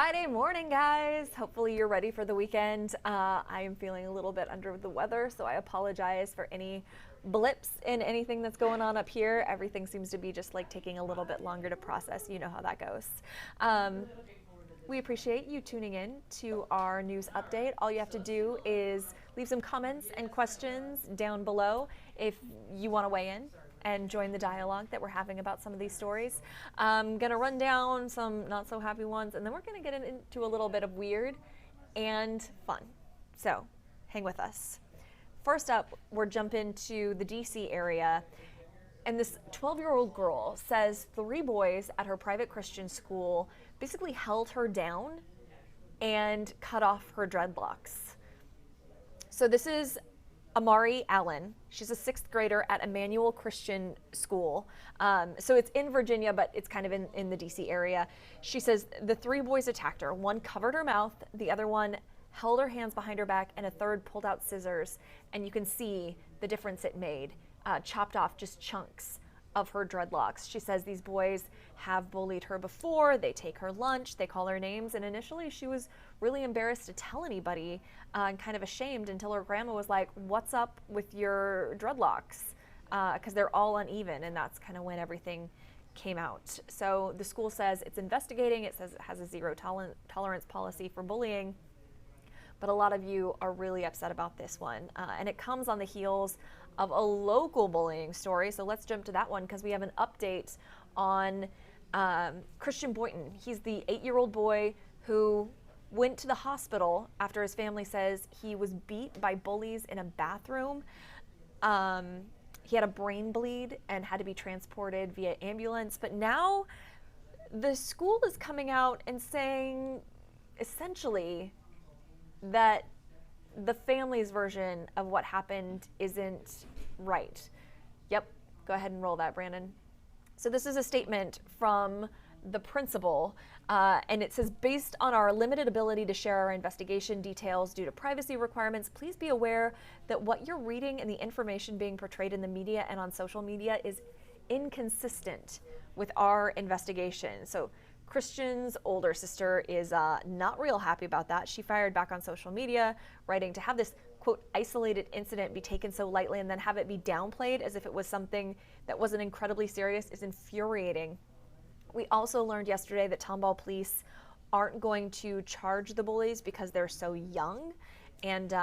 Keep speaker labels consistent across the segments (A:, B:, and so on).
A: Friday morning, guys. Hopefully you're ready for the weekend. I am feeling a little bit under the weather, so I apologize for any blips in anything that's going on up here. Everything seems to be just like taking a little bit longer to process. You know how that goes. We appreciate you tuning in to our news update. All you have to do is leave some comments and questions down below if you want to weigh in and join the dialogue that we're having about some of these stories. I'm gonna run down some not so happy ones, and then we're gonna get into a little bit of weird and fun. So hang with us. First up, we're jumping to the DC area, and this 12-year-old girl says 3 boys at her private Christian school basically held her down and cut off her dreadlocks. So this is Amari Allen. She's a 6th grader at Emmanuel Christian School. So it's in Virginia, but it's kind of in the DC area. She says the 3 boys attacked her. One covered her mouth, the other one held her hands behind her back, and a third pulled out scissors. And you can see the difference it made. Chopped off just chunks of her dreadlocks. She says these boys have bullied her before. They take her lunch, they call her names, and initially she was really embarrassed to tell anybody and kind of ashamed until her grandma was like, "What's up with your dreadlocks?" Because they're all uneven, and that's kind of when everything came out. So the school says it's investigating. It says it has a zero tolerance policy for bullying. But a lot of you are really upset about this one. And it comes on the heels of a local bullying story. So let's jump to that one because we have an update on Christian Boynton. He's the 8-year-old boy who went to the hospital after his family says he was beat by bullies in a bathroom. He had a brain bleed and had to be transported via ambulance. But now the school is coming out and saying essentially that the family's version of what happened isn't right. Yep, go ahead and roll that, Brandon. So this is a statement from the principal, and it says, based on our limited ability to share our investigation details due to privacy requirements, please be aware that what you're reading and the information being portrayed in the media and on social media is inconsistent with our investigation. So Christian's older sister is not real happy about that. She fired back on social media, writing to have this, quote, isolated incident be taken so lightly and then have it be downplayed as if it was something that wasn't incredibly serious is infuriating. We also learned yesterday that Tomball police aren't going to charge the bullies because they're so young, and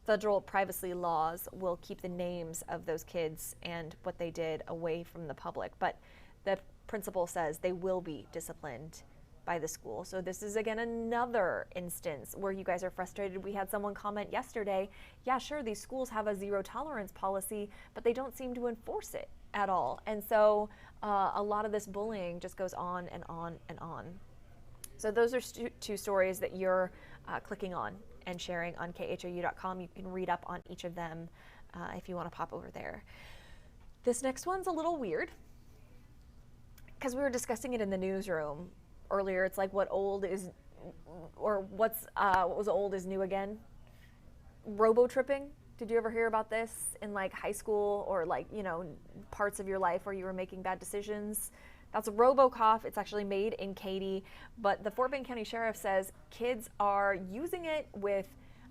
A: federal privacy laws will keep the names of those kids and what they did away from the public. But the principal says they will be disciplined by the school. So this is again another instance where you guys are frustrated. We had someone comment yesterday, yeah, sure, these schools have a zero tolerance policy, but they don't seem to enforce it at all. And so a lot of this bullying just goes on and on and on. So those are 2 stories that you're clicking on and sharing on khou.com. You can read up on each of them if you want to pop over there. This next one's a little weird, because we were discussing it in the newsroom earlier. It's like what old is, or what was old is new again. Robo tripping. Did you ever hear about this in like high school or like, you know, parts of your life where you were making bad decisions? That's a RoboCough. It's actually made in Katy, but the Fort Bend County Sheriff says kids are using it with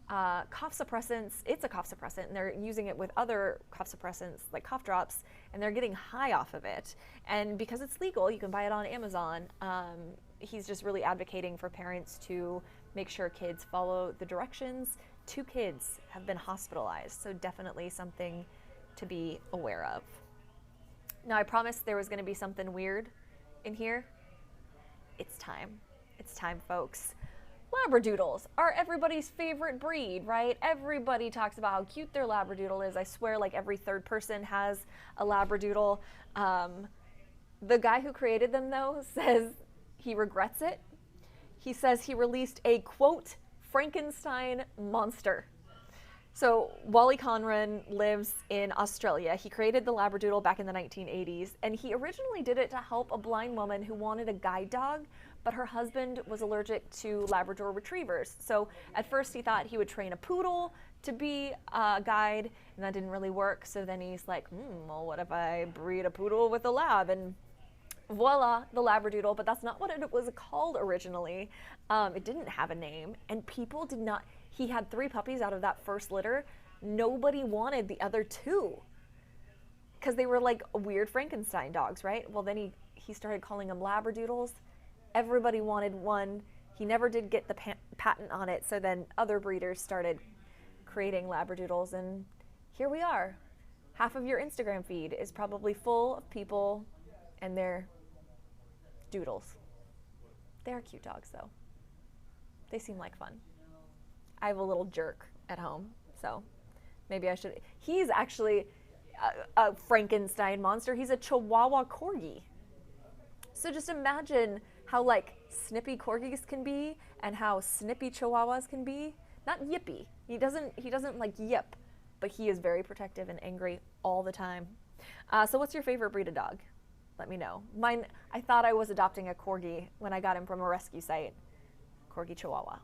A: cough suppressants. It's a cough suppressant, and they're using it with other cough suppressants like cough drops, and they're getting high off of it. And because it's legal, you can buy it on Amazon. He's just really advocating for parents to make sure kids follow the directions. 2 kids have been hospitalized, so definitely something to be aware of. Now, I promised there was going to be something weird in here. It's time. It's time, folks. Labradoodles are everybody's favorite breed, right? Everybody talks about how cute their Labradoodle is. I swear like every 3rd person has a Labradoodle. The guy who created them, though, says he regrets it. He says he released a, quote, Frankenstein monster. So Wally Conran lives in Australia. He created the Labradoodle back in the 1980s, and he originally did it to help a blind woman who wanted a guide dog, but her husband was allergic to Labrador retrievers. So at first he thought he would train a poodle to be a guide, and that didn't really work. So then he's like, well, what if I breed a poodle with a lab? And Voila, the Labradoodle, but that's not what it was called originally. It didn't have a name, and people did not, he had 3 puppies out of that first litter. Nobody wanted the other 2 because they were like weird Frankenstein dogs, right? Well, then he started calling them Labradoodles. Everybody wanted one. He never did get the patent on it, so then other breeders started creating Labradoodles, and here we are. Half of your Instagram feed is probably full of people and their doodles. They're cute dogs, though. They seem like fun. I have a little jerk at home, so maybe I should. He's actually a Frankenstein monster. He's a Chihuahua Corgi. So just imagine how like snippy Corgis can be and how snippy Chihuahuas can be. Not yippy. He doesn't like yip, but he is very protective and angry all the time. So what's your favorite breed of dog? Let me know. Mine, I thought I was adopting a Corgi when I got him from a rescue site. Corgi Chihuahua.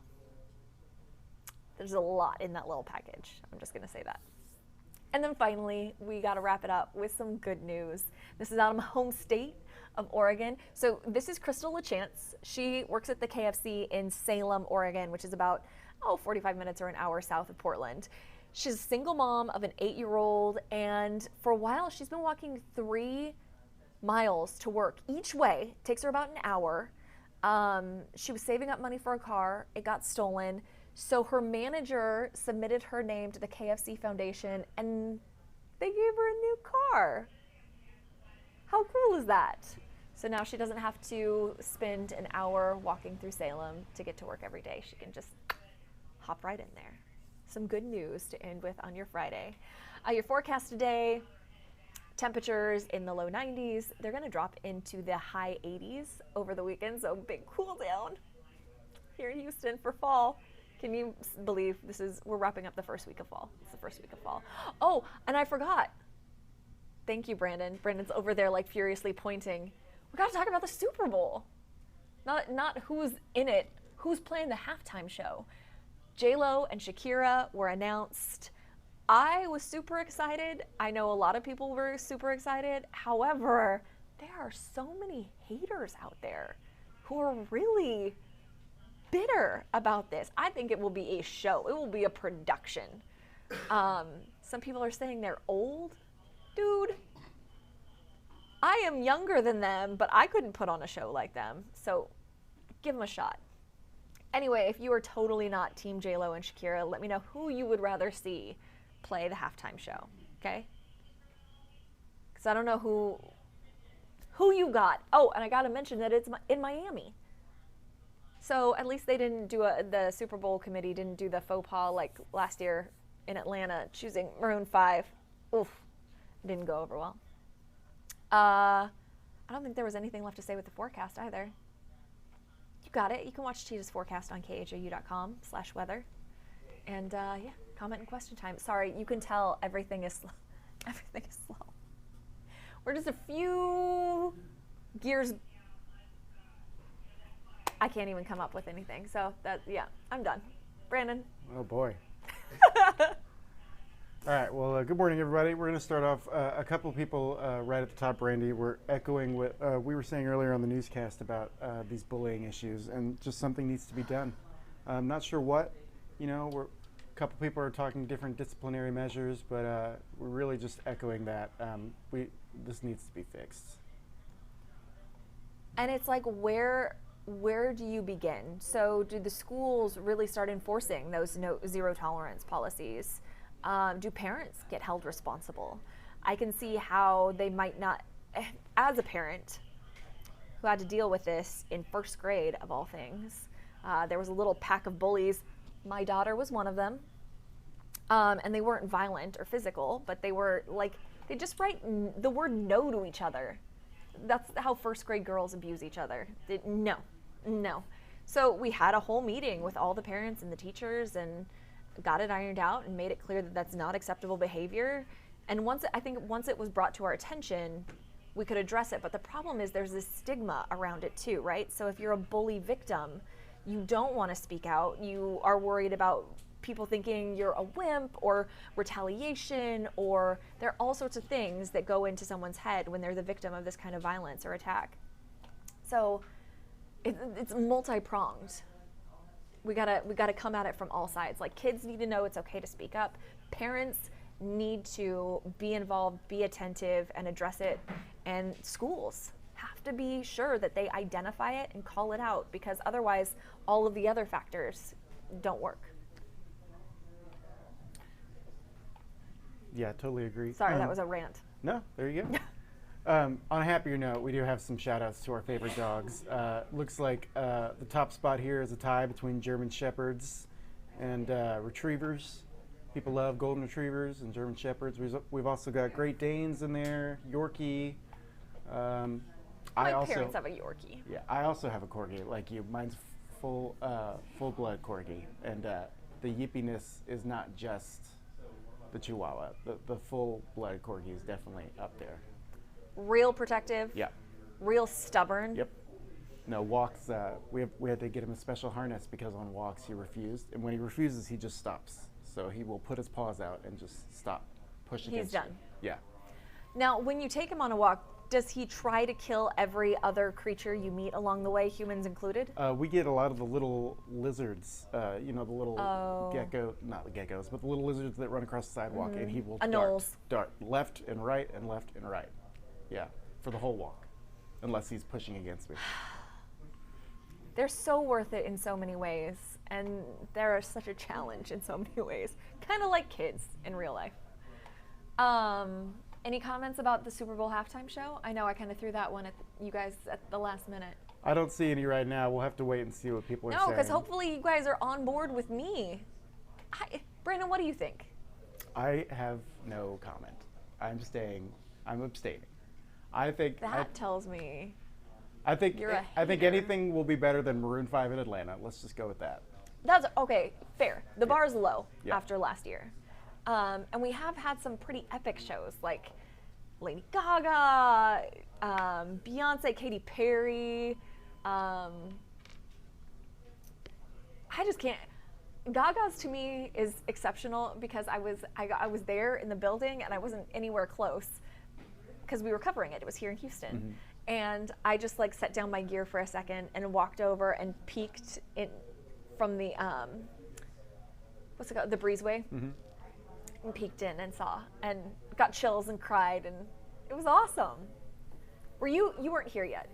A: There's a lot in that little package. I'm just gonna say that. And then finally, we gotta wrap it up with some good news. This is out of my home state of Oregon. So this is Crystal LaChance. She works at the KFC in Salem, Oregon, which is about 45 minutes or an hour south of Portland. She's a single mom of an 8-year-old, and for a while she's been walking 3 miles to work each way. It takes her about an hour. She was saving up money for a car. It got stolen. So her manager submitted her name to the KFC Foundation, and they gave her a new car. How cool is that? So now she doesn't have to spend an hour walking through Salem to get to work every day. She can just hop right in there. Some good news to end with on your Friday. Your forecast today, temperatures in the low 90s. They're going to drop into the high 80s over the weekend, so big cool down here in Houston for fall. Can you believe we're wrapping up the first week of fall. It's the first week of fall. Oh, and I forgot. Thank you, Brandon. Brandon's over there like furiously pointing. We got to talk about the Super Bowl. Not who's in it, who's playing the halftime show. J-Lo and Shakira were announced. I was super excited. I know a lot of people were super excited. However, there are so many haters out there who are really bitter about this. I think it will be a show. It will be a production. Some people are saying they're old. Dude, I am younger than them, but I couldn't put on a show like them. So give them a shot. Anyway, if you are totally not Team J-Lo and Shakira, let me know who you would rather see play the halftime show, okay? Because I don't know who you got. Oh, and I got to mention that it's in Miami. So at least they didn't do the Super Bowl committee didn't do the faux pas like last year in Atlanta, choosing Maroon 5. Oof, didn't go over well. I don't think there was anything left to say with the forecast either. You got it. You can watch Cheetah's forecast on khou.com/weather. And yeah, comment and question time. Sorry, you can tell everything is slow. Everything is slow. We're just a few gears. I can't even come up with anything. So yeah, I'm done. Brandon.
B: Oh boy. All right, well, good morning, everybody. We're going to start off, a couple of people right at the top, Randy, were echoing what we were saying earlier on the newscast about these bullying issues, and just something needs to be done. I'm not sure what, a couple people are talking different disciplinary measures, but we're really just echoing that. This needs to be fixed.
A: And it's like, where do you begin? So do the schools really start enforcing those zero tolerance policies? Do parents get held responsible? I can see how they might not, as a parent who had to deal with this in first grade of all things, there was a little pack of bullies. My daughter was one of them. And they weren't violent or physical, but they were like, they just write the word no to each other. That's how first grade girls abuse each other. No. So we had a whole meeting with all the parents and the teachers and got it ironed out and made it clear that that's not acceptable behavior. And once it was brought to our attention, we could address it. But the problem is there's this stigma around it too, right? So if you're a bully victim, you don't want to speak out. You are worried about people thinking you're a wimp or retaliation, or there are all sorts of things that go into someone's head when they're the victim of this kind of violence or attack. So it's multi-pronged. We gotta come at it from all sides. Like, kids need to know it's okay to speak up. Parents need to be involved, be attentive, and address it. And schools have to be sure that they identify it and call it out, because otherwise all of the other factors don't work.
B: Yeah, totally agree.
A: Sorry, that was a rant.
B: No, there you go. On a happier note, we do have some shout outs to our favorite dogs. Looks like the top spot here is a tie between German Shepherds and Retrievers. People love Golden Retrievers and German Shepherds. We've also got Great Danes in there, Yorkie.
A: My parents have a Yorkie.
B: Yeah, I also have a Corgi like you. Mine's full blood Corgi. And the yippiness is not just the Chihuahua. The full blood Corgi is definitely up there.
A: Real protective.
B: Yeah.
A: Real stubborn.
B: Yep. No, walks, we had to get him a special harness because on walks he refused. And when he refuses, he just stops. So he will put his paws out and just stop pushing.
A: He's done.
B: Yeah.
A: Now, when you take him on a walk, does he try to kill every other creature you meet along the way, humans included?
B: We get a lot of the little lizards, the little gecko, not the geckos, but the little lizards that run across the sidewalk, and he will dart left and right and left and right. Yeah, for the whole walk, unless he's pushing against me.
A: They're so worth it in so many ways, and they're such a challenge in so many ways. Kind of like kids in real life. Any comments about the Super Bowl halftime show? I know I kind of threw that one at you guys at the last minute.
B: I don't see any right now. We'll have to wait and see what people are saying.
A: No, because hopefully you guys are on board with me. Brandon, what do you think?
B: I have no comment. I'm abstaining. I think
A: that tells me.
B: I think
A: you're a
B: I think
A: hater.
B: Anything will be better than Maroon 5 in Atlanta. Let's just go with that.
A: That's okay. Fair. The bar's low
B: Yeah.
A: after last year, and we have had some pretty epic shows like Lady Gaga, Beyonce, Katy Perry. I just can't. Gaga's to me is exceptional because I was there in the building and I wasn't anywhere close because we were covering it. It was here in Houston.
B: Mm-hmm.
A: And I just like set down my gear for a second and walked over and peeked in from the what's it called, the breezeway, and peeked in and saw and got chills and cried, and it was awesome. You weren't here yet?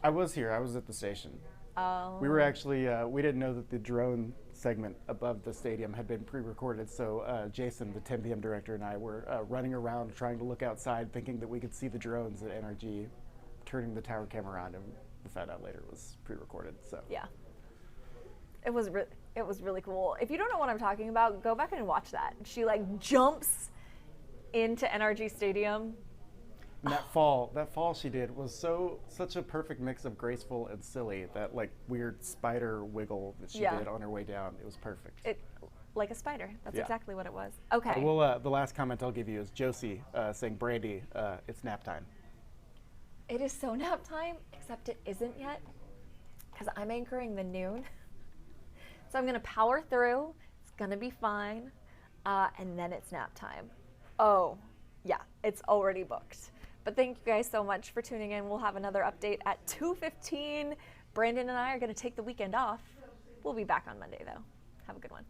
B: I was here. I was at the station.
A: Oh.
B: We were actually we didn't know that the drone segment above the stadium had been pre-recorded. So Jason, the 10 p.m. director, and I were running around trying to look outside, thinking that we could see the drones at NRG, turning the tower camera on, and we found out later it was pre-recorded. So
A: yeah, it was really cool. If you don't know what I'm talking about, go back and watch that. She like jumps into NRG Stadium.
B: And that fall she did was such a perfect mix of graceful and silly. That like weird spider wiggle that she did on her way down, it was perfect.
A: Like a spider. That's
B: Yeah.
A: exactly what it was. Okay.
B: Well, the last comment I'll give you is Josie saying, "Brandy, it's nap time."
A: It is so nap time, except it isn't yet, because I'm anchoring the noon. So I'm gonna power through. It's gonna be fine, and then it's nap time. Oh, yeah, it's already booked. But thank you guys so much for tuning in. We'll have another update at 2:15. Brandon and I are gonna take the weekend off. We'll be back on Monday though. Have a good one.